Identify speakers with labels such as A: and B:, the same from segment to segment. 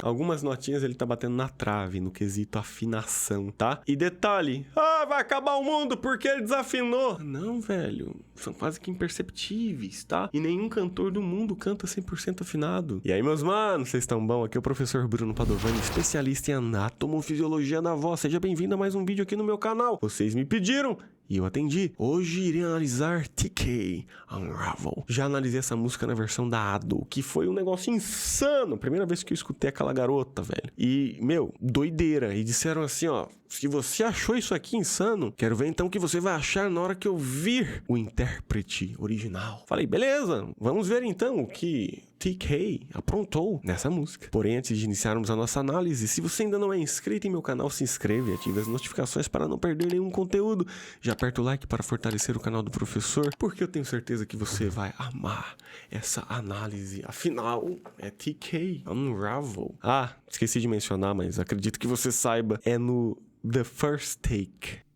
A: algumas notinhas ele tá batendo na trave, no quesito afinação, tá? E detalhe, vai acabar o mundo porque ele desafinou. Não, velho, são quase que imperceptíveis, tá? E nenhum cantor do mundo canta 100% afinado. E aí, meus manos, vocês estão bom? Aqui é o professor Bruno Padovani, especialista em anatomofisiologia da voz. Seja bem-vindo a mais um vídeo aqui no meu canal. Vocês me pediram e eu atendi. Hoje irei analisar TK Unravel. Já analisei essa música na versão da Ado, que foi um negócio insano. Primeira vez que eu escutei aquela garota, velho. E, meu, doideira. E disseram assim, ó, se você achou isso aqui insano, quero ver então o que você vai achar na hora que eu vir o intérprete original. Falei, beleza, vamos ver então o que TK aprontou nessa música. Porém, antes de iniciarmos a nossa análise, se você ainda não é inscrito em meu canal, se inscreve e ative as notificações para não perder nenhum conteúdo. Já aperta o like para fortalecer o canal do professor, porque eu tenho certeza que você vai amar essa análise. Afinal, é TK Unravel. Esqueci de mencionar, mas acredito que você saiba, é no The First Take.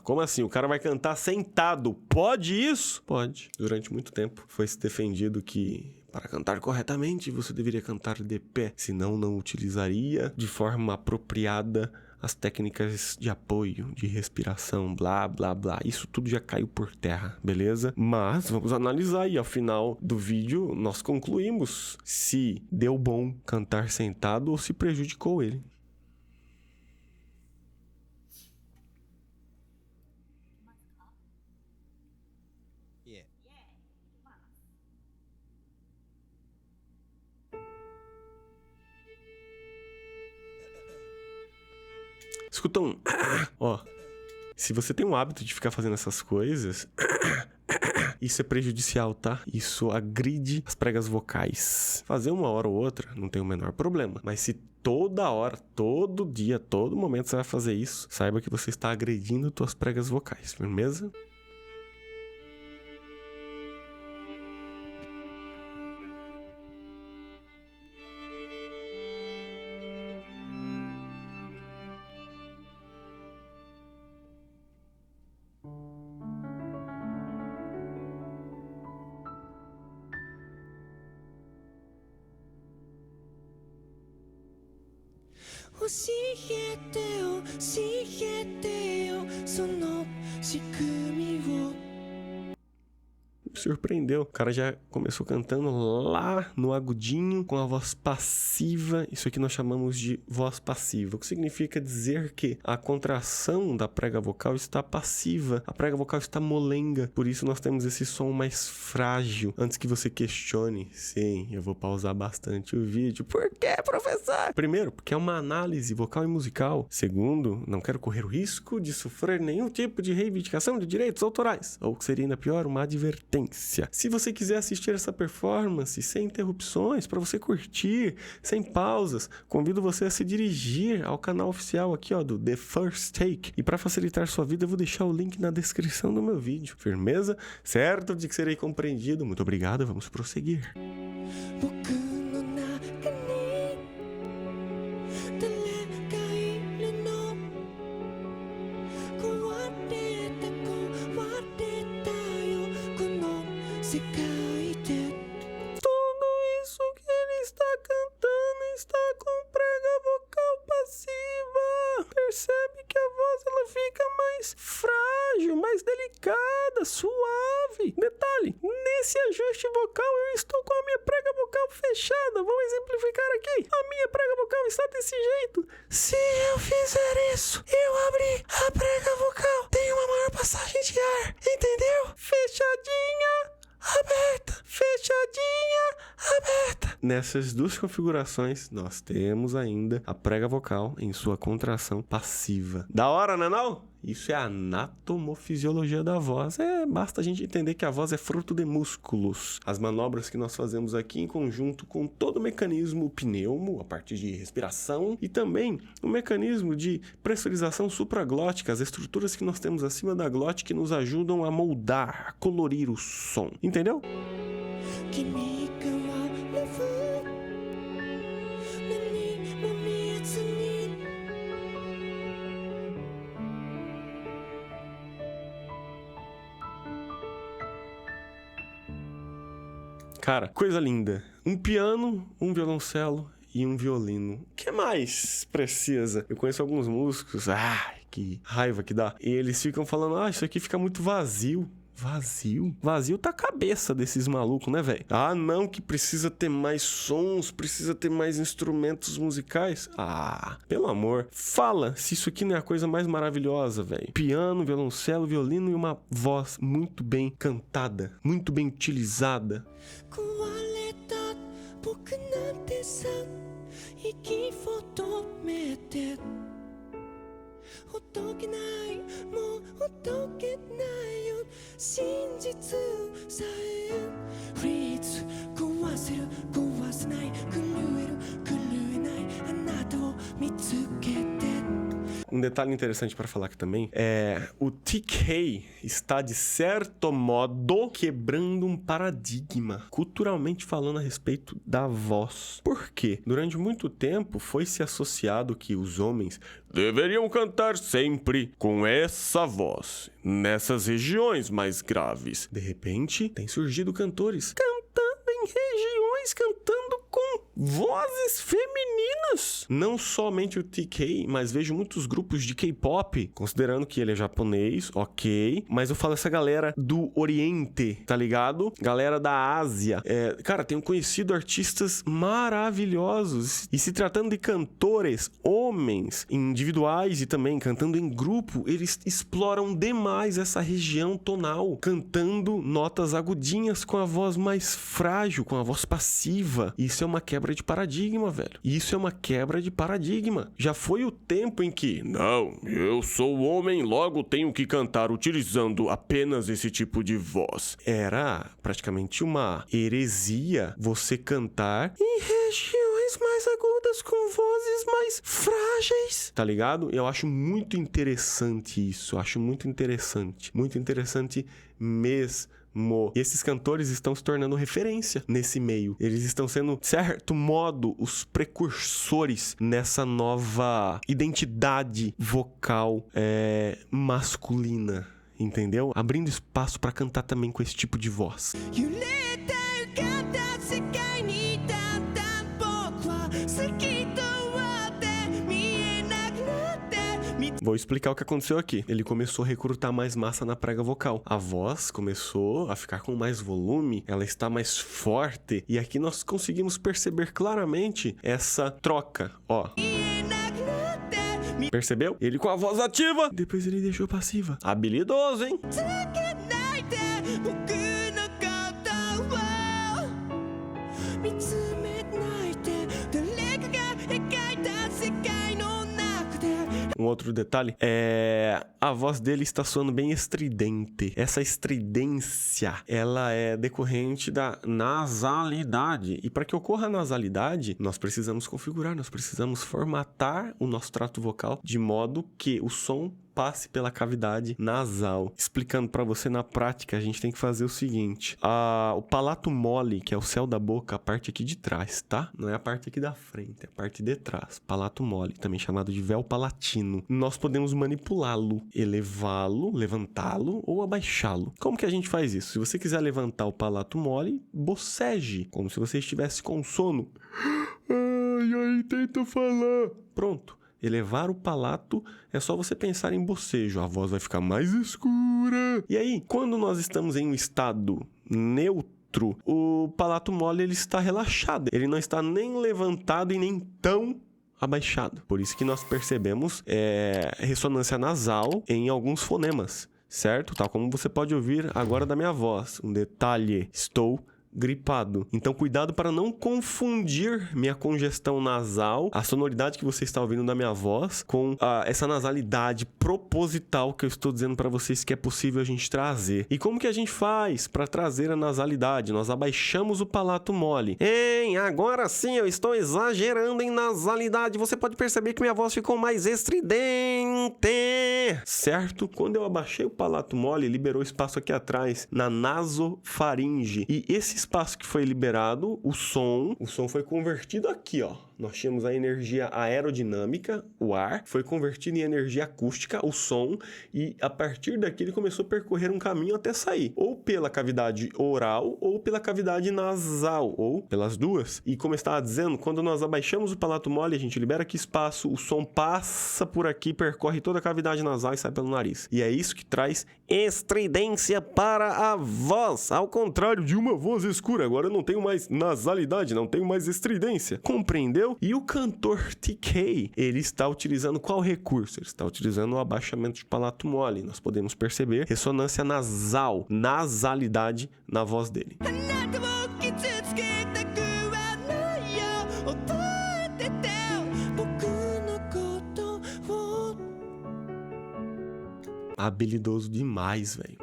A: Como assim? O cara vai cantar sentado. Pode isso? Pode. Durante muito tempo foi se defendido que para cantar corretamente você deveria cantar de pé, senão não utilizaria de forma apropriada as técnicas de apoio, de respiração, blá, blá, blá. Isso tudo já caiu por terra, beleza? Mas vamos analisar e ao final do vídeo nós concluímos se deu bom cantar sentado ou se prejudicou ele. Escuta um... se você tem um hábito de ficar fazendo essas coisas, isso é prejudicial, tá? Isso agride as pregas vocais. Fazer uma hora ou outra não tem o menor problema. Mas se toda hora, todo dia, todo momento você vai fazer isso, saiba que você está agredindo suas pregas vocais, firmeza? Me surpreendeu. O cara já começou cantando lá no agudinho, com a voz passiva. Isso aqui nós chamamos de voz passiva, o que significa dizer que a contração da prega vocal está passiva, a prega vocal está molenga, por isso nós temos esse som mais frágil. Antes que você questione, sim, eu vou pausar bastante o vídeo. Por quê, professor? Primeiro, porque é uma análise vocal e musical. Segundo, não quero correr o risco de sofrer nenhum tipo de reivindicação de direitos autorais, ou que seria ainda pior, uma advertência. Se você quiser assistir essa performance sem interrupções, para você curtir, sem pausas, convido você a se dirigir ao canal oficial aqui, do The First Take. E para facilitar sua vida, eu vou deixar o link na descrição do meu vídeo. Firmeza? Certo de que serei compreendido. Muito obrigado, vamos prosseguir. Tudo isso que ele está cantando está com prega vocal passiva. Percebe que a voz ela fica mais frágil, mais delicada, suave. Detalhe, nesse ajuste vocal eu estou com a minha prega vocal fechada. Vou exemplificar aqui. A minha prega vocal está desse jeito. Se eu fizer isso, eu abrir a prega vocal, tem uma maior passagem de ar, entendeu? Fechadinha, aberta, fechadinha, aberta. Nessas duas configurações, nós temos ainda a prega vocal em sua contração passiva. Da hora, né não? Isso é a anatomofisiologia da voz. Basta a gente entender que a voz é fruto de músculos. As manobras que nós fazemos aqui em conjunto com todo o mecanismo pneumo, a partir de respiração, e também o mecanismo de pressurização supraglótica, as estruturas que nós temos acima da glote que nos ajudam a moldar, a colorir o som. Entendeu? Cara, coisa linda. Um piano, um violoncelo e um violino. O que mais precisa? Eu conheço alguns músicos, que raiva que dá. E eles ficam falando, isso aqui fica muito vazio. Vazio? Vazio tá a cabeça desses malucos, né, velho? Não, que precisa ter mais sons, precisa ter mais instrumentos musicais. Pelo amor. Fala se isso aqui não é a coisa mais maravilhosa, velho. Piano, violoncelo, violino e uma voz muito bem cantada, muito bem utilizada. Um detalhe interessante para falar aqui também é o TK está, de certo modo, quebrando um paradigma, culturalmente falando, a respeito da voz. Por quê? Durante muito tempo foi se associado que os homens deveriam cantar sempre com essa voz, nessas regiões mais graves. De repente, tem surgido cantores cantando em regiões, cantando com vozes femininas. Não somente o TK, mas vejo muitos grupos de K-pop, considerando que ele é japonês, ok, mas eu falo essa galera do Oriente, tá ligado? Galera da Ásia. Cara, tenho conhecido artistas maravilhosos, e se tratando de cantores, homens, individuais e também cantando em grupo, eles exploram demais essa região tonal, cantando notas agudinhas com a voz mais frágil, com a voz passiva. Isso é uma quebra de paradigma, velho. Isso é uma quebra de paradigma. Já foi o tempo em que, não, eu sou homem, logo tenho que cantar utilizando apenas esse tipo de voz. Era praticamente uma heresia você cantar em regiões mais agudas com vozes mais frágeis, tá ligado? Eu acho muito interessante isso. Eu acho muito interessante mesmo. E esses cantores estão se tornando referência nesse meio. Eles estão sendo, de certo modo, os precursores nessa nova identidade vocal masculina, entendeu? Abrindo espaço pra cantar também com esse tipo de voz. Vou explicar o que aconteceu aqui. Ele começou a recrutar mais massa na prega vocal. A voz começou a ficar com mais volume, ela está mais forte. E aqui nós conseguimos perceber claramente essa troca, ó. Percebeu? Ele com a voz ativa, depois ele deixou passiva. Habilidoso, hein? Um outro detalhe a voz dele está soando bem estridente. Essa estridência, ela é decorrente da nasalidade. E para que ocorra a nasalidade, nós precisamos configurar, nós precisamos formatar o nosso trato vocal de modo que o som passe pela cavidade nasal. Explicando para você na prática, a gente tem que fazer o seguinte. O palato mole, que é o céu da boca, a parte aqui de trás, tá? Não é a parte aqui da frente, é a parte de trás. Palato mole, também chamado de véu palatino. Nós podemos manipulá-lo, elevá-lo, levantá-lo ou abaixá-lo. Como que a gente faz isso? Se você quiser levantar o palato mole, boceje, como se você estivesse com sono. Ai, tenta falar. Pronto. Elevar o palato é só você pensar em bocejo, a voz vai ficar mais escura. E aí, quando nós estamos em um estado neutro, o palato mole ele está relaxado, ele não está nem levantado e nem tão abaixado. Por isso que nós percebemos ressonância nasal em alguns fonemas, certo? Tal como você pode ouvir agora da minha voz. Um detalhe, estou gripado. Então, cuidado para não confundir minha congestão nasal, a sonoridade que você está ouvindo da minha voz, com essa nasalidade proposital que eu estou dizendo para vocês que é possível a gente trazer. E como que a gente faz para trazer a nasalidade? Nós abaixamos o palato mole. Agora sim eu estou exagerando em nasalidade. Você pode perceber que minha voz ficou mais estridente, certo? Quando eu abaixei o palato mole, liberou espaço aqui atrás, na nasofaringe. E esse espaço que foi liberado, o som foi convertido aqui, ó, Nós tínhamos a energia aerodinâmica, o ar, foi convertido em energia acústica, o som, e a partir daqui ele começou a percorrer um caminho até sair, ou pela cavidade oral, ou pela cavidade nasal, ou pelas duas. E como eu estava dizendo, quando nós abaixamos o palato mole, a gente libera aqui espaço, o som passa por aqui, percorre toda a cavidade nasal e sai pelo nariz. E é isso que traz estridência para a voz, ao contrário de uma voz escura. Agora eu não tenho mais nasalidade, não tenho mais estridência. Compreendeu? E o cantor TK, ele está utilizando qual recurso? Ele está utilizando o abaixamento de palato mole. Nós podemos perceber ressonância nasal, nasalidade na voz dele. Habilidoso demais, velho.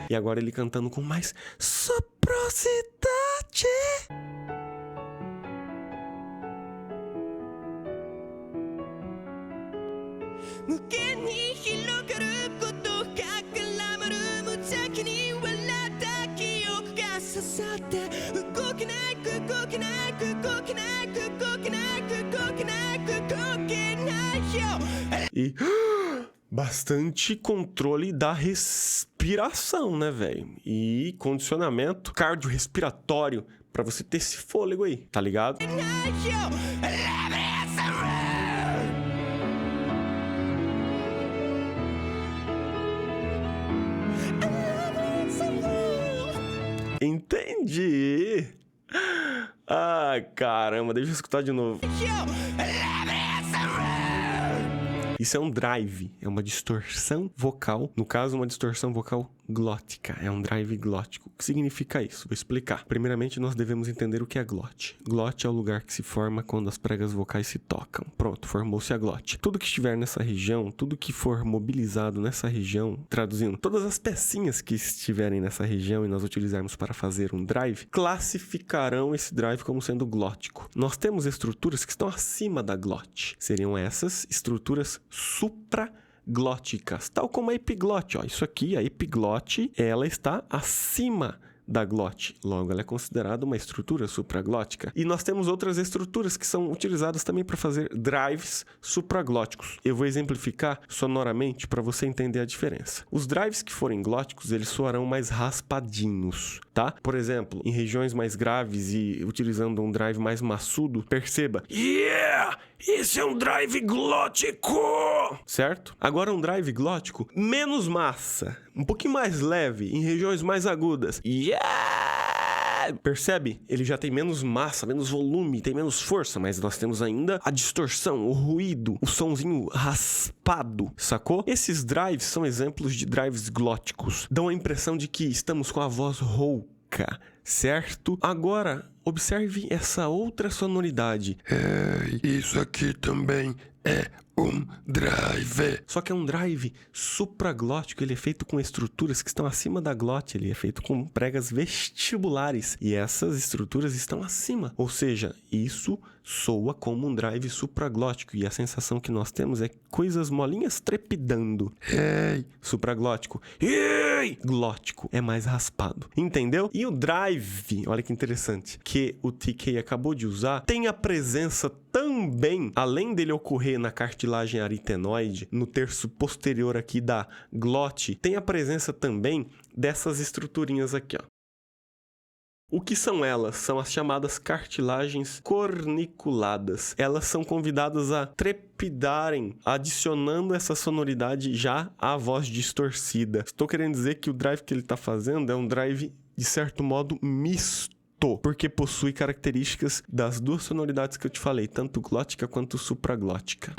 A: E agora ele cantando com mais soprosidade. E bastante controle da respiração, né, velho? E condicionamento cardiorrespiratório pra você ter esse fôlego aí, tá ligado? Entendi. Ah, caramba, deixa eu escutar de novo. Isso é um drive, é uma distorção vocal, no caso uma distorção vocal glótica, é um drive glótico. O que significa isso? Vou explicar. Primeiramente, nós devemos entender o que é glote. Glote é o lugar que se forma quando as pregas vocais se tocam. Pronto, formou-se a glote. Tudo que estiver nessa região, tudo que for mobilizado nessa região, traduzindo, todas as pecinhas que estiverem nessa região e nós utilizarmos para fazer um drive, classificarão esse drive como sendo glótico. Nós temos estruturas que estão acima da glote. Seriam essas estruturas supraglóticas, tal como a epiglote. Ó, isso aqui, a epiglote, ela está acima da glote. Logo, ela é considerada uma estrutura supraglótica. E nós temos outras estruturas que são utilizadas também para fazer drives supraglóticos. Eu vou exemplificar sonoramente para você entender a diferença. Os drives que forem glóticos, eles soarão mais raspadinhos, tá? Por exemplo, em regiões mais graves e utilizando um drive mais maçudo, perceba: yeah! Esse é um drive glótico! Certo? Agora um drive glótico menos massa, um pouquinho mais leve, em regiões mais agudas. Yeah! Percebe? Ele já tem menos massa, menos volume, tem menos força, mas nós temos ainda a distorção, o ruído, o sonzinho raspado, sacou? Esses drives são exemplos de drives glóticos. Dão a impressão de que estamos com a voz rouca, certo? Agora, observe essa outra sonoridade.
B: Isso aqui também é um drive.
A: Só que é um drive supraglótico, ele é feito com estruturas que estão acima da glote, ele é feito com pregas vestibulares e essas estruturas estão acima. Ou seja, isso soa como um drive supraglótico e a sensação que nós temos é coisas molinhas trepidando. Supraglótico. Glótico é mais raspado. Entendeu? E o drive, olha que interessante, que o TK acabou de usar, tem a presença também, além dele ocorrer na cartilagem aritenoide, no terço posterior aqui da glote, tem a presença também dessas estruturinhas aqui, ó. O que são elas? São as chamadas cartilagens corniculadas. Elas são convidadas a trepidarem, adicionando essa sonoridade já à voz distorcida. Estou querendo dizer que o drive que ele está fazendo é um drive, de certo modo, misto, porque possui características das duas sonoridades que eu te falei, tanto glótica quanto supraglótica.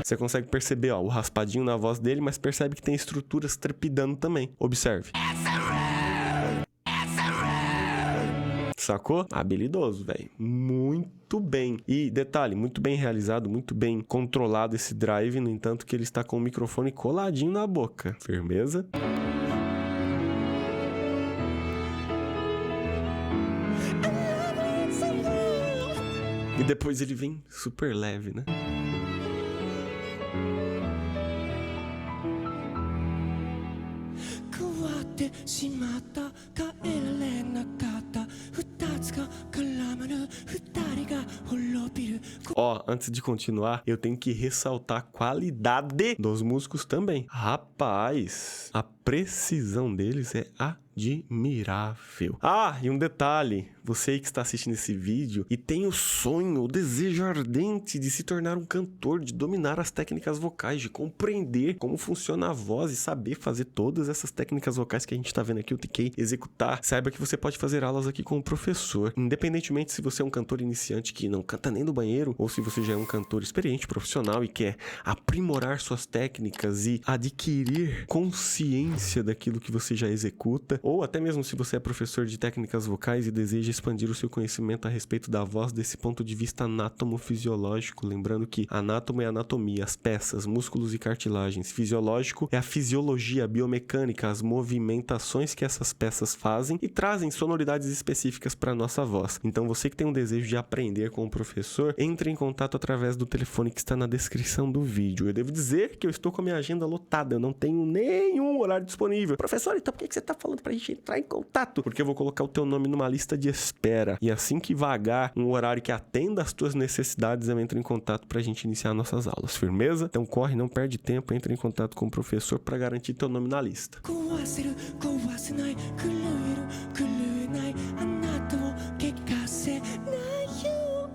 A: Você consegue perceber, ó, o raspadinho na voz dele, mas percebe que tem estruturas trepidando também. Observe. Sacou? Habilidoso, velho. Muito bem. E detalhe, muito bem realizado, muito bem controlado esse drive, no entanto que ele está com o microfone coladinho na boca. Firmeza? E depois ele vem super leve, né?
C: てしまった帰られなかった二つが絡まる二人が滅びる
A: Ó, antes de continuar, eu tenho que ressaltar a qualidade dos músicos também. Rapaz, a precisão deles é admirável. Ah, e um detalhe, você aí que está assistindo esse vídeo e tem o sonho, o desejo ardente de se tornar um cantor, de dominar as técnicas vocais, de compreender como funciona a voz e saber fazer todas essas técnicas vocais que a gente está vendo aqui, o TK, executar, saiba que você pode fazer aulas aqui com o professor. Independentemente se você é um cantor iniciante que não canta nem no banheiro, ou se você já é um cantor experiente, profissional e quer aprimorar suas técnicas e adquirir consciência daquilo que você já executa, ou até mesmo se você é professor de técnicas vocais e deseja expandir o seu conhecimento a respeito da voz desse ponto de vista anátomo-fisiológico, lembrando que anátomo é anatomia, as peças, músculos e cartilagens. Fisiológico é a fisiologia, a biomecânica, as movimentações que essas peças fazem e trazem sonoridades específicas para a nossa voz. Então você que tem um desejo de aprender com o professor, entre em contato através do telefone que está na descrição do vídeo. Eu devo dizer que eu estou com a minha agenda lotada, eu não tenho nenhum horário disponível. Professor, então por que você está falando pra gente entrar em contato? Porque eu vou colocar o teu nome numa lista de espera. E assim que vagar um horário que atenda às tuas necessidades, eu entro em contato pra gente iniciar nossas aulas. Firmeza? Então corre, não perde tempo, entre em contato com o professor para garantir teu nome na lista.
C: 壊せる壊せない狂える狂えないあなたを怪我せないよ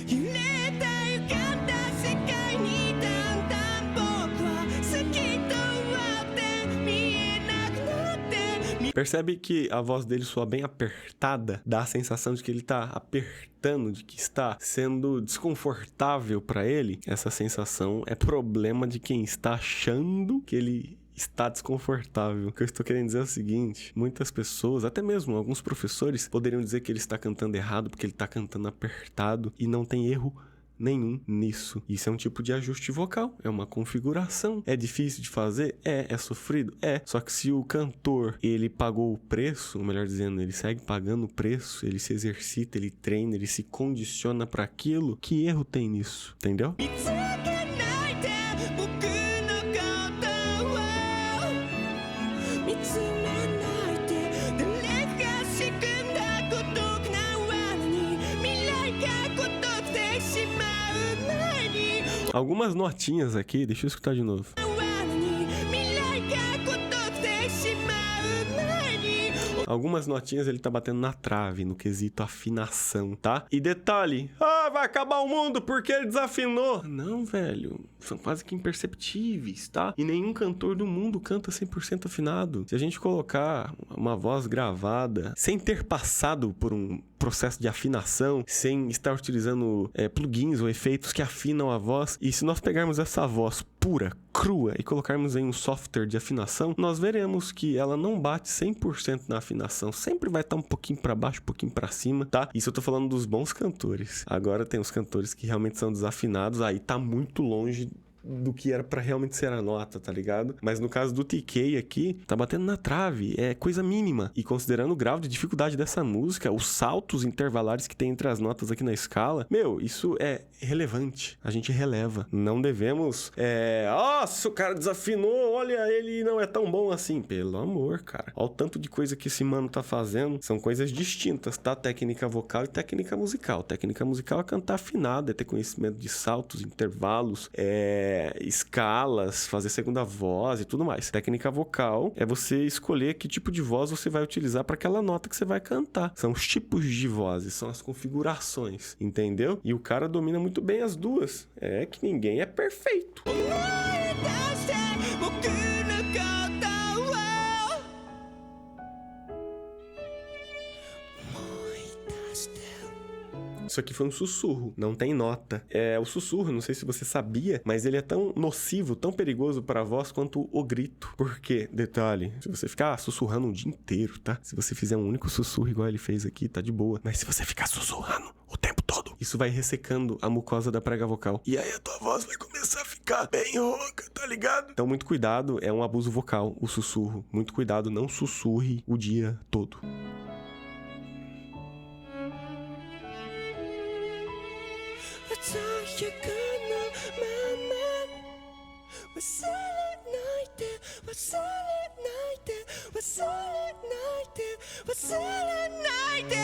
C: 揺れた歪んだ世界にだんだん僕は透き通って見えなくなって
A: Percebe que a voz dele soa bem apertada, dá a sensação de que ele tá apertando, de que está sendo desconfortável para ele. Essa sensação é problema de quem está achando que ele está desconfortável. O que eu estou querendo dizer é o seguinte: muitas pessoas, até mesmo alguns professores, poderiam dizer que ele está cantando errado porque ele está cantando apertado, e não tem erro nenhum nisso. Isso é um tipo de ajuste vocal, é uma configuração. É difícil de fazer? É sofrido? É. Só que se o cantor, ele pagou o preço, ou melhor dizendo, ele segue pagando o preço, ele se exercita, ele treina, ele se condiciona para aquilo, que erro tem nisso? Entendeu?
C: 見つけないで僕のことを見つめないで誰が仕組んだ孤独な罠に未来が孤独でしまう前に
A: Algumas notinhas aqui, deixa eu escutar de novo.
C: 罠に未来が孤独でしまう前に
A: Algumas notinhas ele tá batendo na trave, no quesito afinação, tá? E detalhe, vai acabar o mundo porque ele desafinou. Não, velho, são quase que imperceptíveis, tá? E nenhum cantor do mundo canta 100% afinado. Se a gente colocar uma voz gravada, sem ter passado por um processo de afinação, sem estar utilizando plugins ou efeitos que afinam a voz, e se nós pegarmos essa voz pura, crua, e colocarmos em um software de afinação, nós veremos que ela não bate 100% na afinação, sempre vai estar um pouquinho para baixo, um pouquinho para cima, tá? Isso eu tô falando dos bons cantores. Agora tem os cantores que realmente são desafinados, aí tá muito longe do que era pra realmente ser a nota, tá ligado? Mas no caso do TK aqui, tá batendo na trave, é coisa mínima. E considerando o grau de dificuldade dessa música, os saltos intervalares que tem entre as notas aqui na escala, meu, isso é relevante. A gente releva. Não devemos, nossa, o cara desafinou, olha, ele não é tão bom assim. Pelo amor, cara. Olha o tanto de coisa que esse mano tá fazendo. São coisas distintas, tá? Técnica vocal e técnica musical. Técnica musical é cantar afinado, é ter conhecimento de saltos, intervalos, escalas, fazer segunda voz e tudo mais. Técnica vocal é você escolher que tipo de voz você vai utilizar para aquela nota que você vai cantar. São os tipos de vozes, são as configurações, entendeu? E o cara domina muito bem as duas. É que ninguém é perfeito.
C: 思い出して僕のことを思い出して
A: Isso aqui foi um sussurro, não tem nota. O sussurro, não sei se você sabia, mas ele é tão nocivo, tão perigoso para a voz quanto o grito. Por quê? Detalhe, se você ficar sussurrando um dia inteiro, tá? Se você fizer um único sussurro igual ele fez aqui, tá de boa. Mas se você ficar sussurrando o tempo todo, isso vai ressecando a mucosa da prega vocal. E aí a tua voz vai começar a ficar bem rouca, tá ligado? Então muito cuidado, é um abuso vocal, o sussurro. Muito cuidado, não sussurre o dia todo.
C: 忘れないで忘れないで忘れないで忘れないで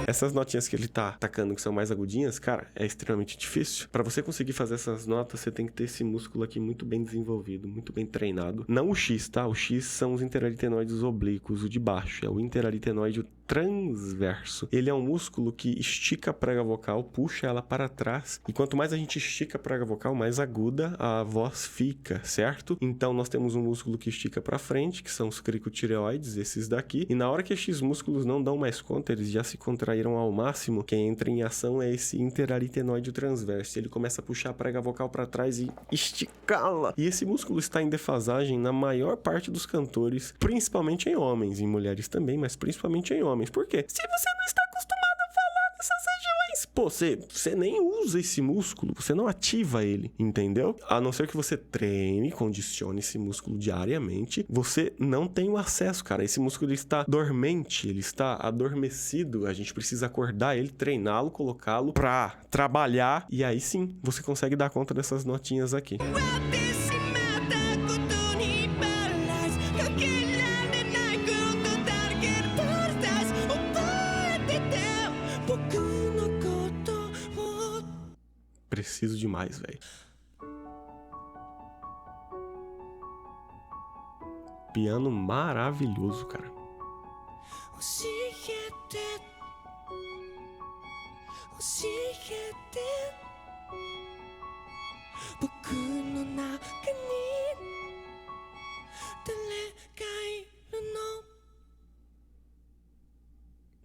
A: Essas notinhas que ele tá atacando, que são mais agudinhas, cara, é extremamente difícil. Pra você conseguir fazer essas notas, você tem que ter esse músculo aqui muito bem desenvolvido, muito bem treinado. Não o X, tá? O X são os interaritenoides oblíquos, o de baixo é o interaritenoide transverso. Ele é um músculo que estica a prega vocal, puxa ela para trás, e quanto mais a gente estica a prega vocal, mais aguda a voz fica, certo? Então nós temos um músculo que estica para frente, que são os cricotireoides, esses daqui, e na hora que esses músculos não dão mais conta, eles já se contraíram ao máximo, quem entra em ação é esse interaritenoide transverso. Ele começa a puxar a prega vocal para trás e esticá-la. E esse músculo está em defasagem na maior parte dos cantores, principalmente em homens, em mulheres também, mas principalmente em homens. Por quê? Se você não está acostumado a falar dessas regiões, pô, você nem usa esse músculo, você não ativa ele, entendeu? A não ser que você treine, condicione esse músculo diariamente, você não tem o acesso, cara. Esse músculo ele está dormente, ele está adormecido, a gente precisa acordar ele, treiná-lo, colocá-lo pra trabalhar, e aí sim, você consegue dar conta dessas notinhas aqui.
C: 終わってしまったことにパラダイスかけられないことだらけのパラダイス覚えてて僕のことを
A: Preciso demais, velho. Piano maravilhoso, cara.
C: 教えて教えて僕の中に誰がいるの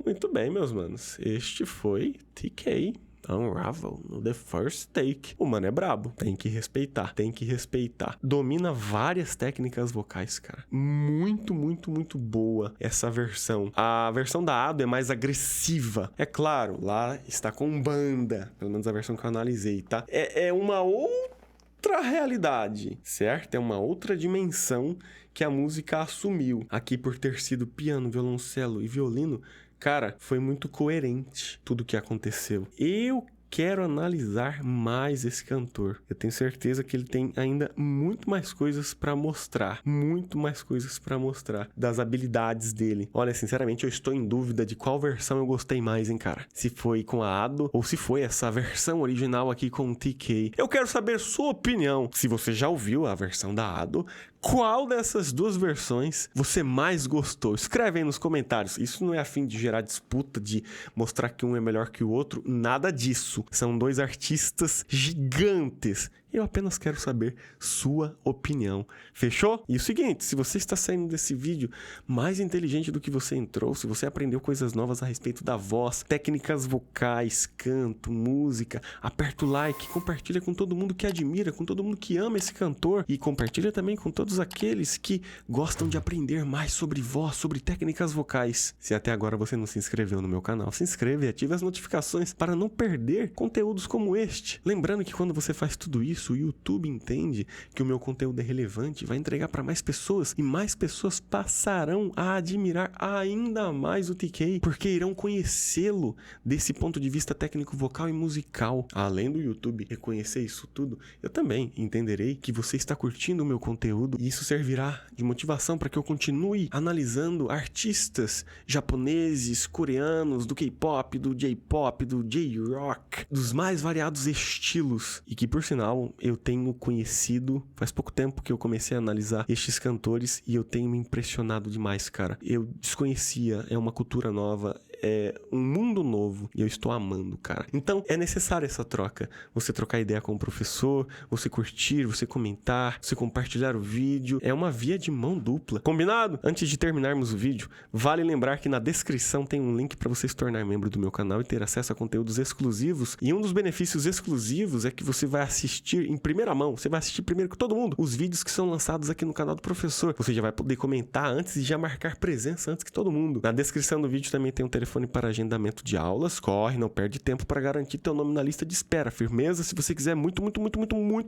A: Muito bem, meus manos. Este foi TK Unravel no The First Take. O mano é brabo, tem que respeitar, tem que respeitar. Domina várias técnicas vocais, cara. Muito, muito, muito boa essa versão. A versão da Ado é mais agressiva. É claro, lá está com banda, pelo menos a versão que eu analisei, tá? É uma outra realidade, certo? É uma outra dimensão que a música assumiu. Aqui, por ter sido piano, violoncelo e violino, cara, foi muito coerente tudo que aconteceu. Eu quero analisar mais esse cantor. Eu tenho certeza que ele tem ainda muito mais coisas pra mostrar. Muito mais coisas pra mostrar das habilidades dele. Olha, sinceramente, eu estou em dúvida de qual versão eu gostei mais, hein, cara. Se foi com a Ado ou se foi essa versão original aqui com o TK. Eu quero saber sua opinião. Se você já ouviu a versão da Ado, qual dessas duas versões você mais gostou? Escreve aí nos comentários. Isso não é a fim de gerar disputa, de mostrar que um é melhor que o outro. Nada disso. São dois artistas gigantes. Eu apenas quero saber sua opinião. Fechou? E o seguinte, se você está saindo desse vídeo mais inteligente do que você entrou, se você aprendeu coisas novas a respeito da voz, técnicas vocais, canto, música, aperta o like, compartilha com todo mundo que admira, com todo mundo que ama esse cantor e compartilha também com todos aqueles que gostam de aprender mais sobre voz, sobre técnicas vocais. Se até agora você não se inscreveu no meu canal, se inscreve e ative as notificações para não perder conteúdos como este. Lembrando que quando você faz tudo isso, o YouTube entende que o meu conteúdo é relevante, vai entregar para mais pessoas e mais pessoas passarão a admirar ainda mais o TK, porque irão conhecê-lo desse ponto de vista técnico, vocal e musical. Além do YouTube reconhecer isso tudo, eu também entenderei que você está curtindo o meu conteúdo e isso servirá de motivação para que eu continue analisando artistas japoneses, coreanos, do K-pop, do J-pop, do J-rock, dos mais variados estilos e que, por sinal, eu tenho conhecido, faz pouco tempo que eu comecei a analisar estes cantores e eu tenho me impressionado demais, cara. Eu desconhecia, é uma cultura nova, é um mundo novo e eu estou amando, cara. Então, é necessária essa troca. Você trocar ideia com o professor, você curtir, você comentar, você compartilhar o vídeo. É uma via de mão dupla. Combinado? Antes de terminarmos o vídeo, vale lembrar que na descrição tem um link para você se tornar membro do meu canal e ter acesso a conteúdos exclusivos. E um dos benefícios exclusivos é que você vai assistir em primeira mão, você vai assistir primeiro que todo mundo os vídeos que são lançados aqui no canal do professor. Você já vai poder comentar antes e já marcar presença antes que todo mundo. Na descrição do vídeo também tem um telefone telefone para agendamento de aulas. Corre, não perde tempo para garantir teu nome na lista de espera. Firmeza se você quiser muito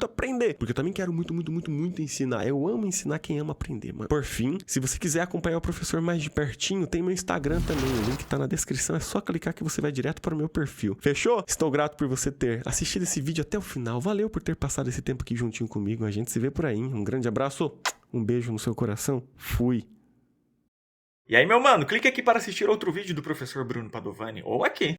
A: aprender. Porque eu também quero muito ensinar. Eu amo ensinar quem ama aprender, mano. Por fim, se você quiser acompanhar o professor mais de pertinho, tem meu Instagram também. O link tá na descrição. É só clicar que você vai direto para o meu perfil. Fechou? Estou grato por você ter assistido esse vídeo até o final. Valeu por ter passado esse tempo aqui juntinho comigo. A gente se vê por aí. Um grande abraço. Um beijo no seu coração. Fui.
D: E aí, meu mano, clique aqui para assistir outro vídeo do professor Bruno Padovani, ou aqui.